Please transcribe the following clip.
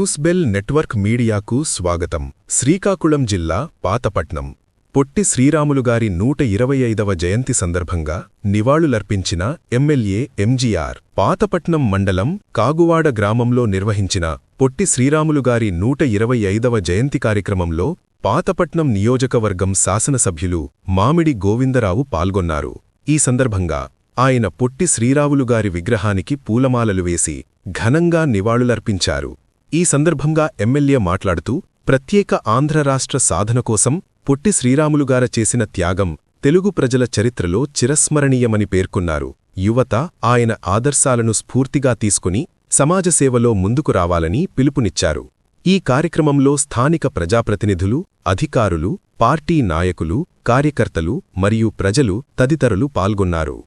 న్యూస్బెల్ network మీడియాకు స్వాగతం. శ్రీకాకుళం జిల్లా పాతపట్నం పొట్టి శ్రీరాములుగారి 125వ జయంతి సందర్భంగా నివాళులర్పించిన ఎమ్మెల్యే ఎంజీఆర్ పాతపట్నం మండలం కాగువాడ గ్రామంలో నిర్వహించిన పొట్టి శ్రీరాములుగారి 125వ జయంతి కార్యక్రమంలో పాతపట్నం నియోజకవర్గం శాసనసభ్యులు మామిడి గోవిందరావు పాల్గొన్నారు. ఈ సందర్భంగా ఆయన పొట్టి శ్రీరాములుగారి విగ్రహానికి పూలమాలలు వేసి ఘనంగా నివాళులర్పించారు. ఈ సందర్భంగా ఎమ్మెల్యే మాట్లాడుతూ ప్రత్యేక ఆంధ్ర రాష్ట్ర సాధన కోసం పొట్టి శ్రీరాములుగార చేసిన త్యాగం తెలుగు ప్రజల చరిత్రలో చిరస్మరణీయమని పేర్కొన్నారు. యువత ఆయన ఆదర్శాలను స్ఫూర్తిగా తీసుకుని సమాజసేవలో ముందుకు రావాలని పిలుపునిచ్చారు. ఈ కార్యక్రమంలో స్థానిక ప్రజాప్రతినిధులు, అధికారులు, పార్టీ నాయకులు, కార్యకర్తలు మరియు ప్రజలు తదితరులు పాల్గొన్నారు.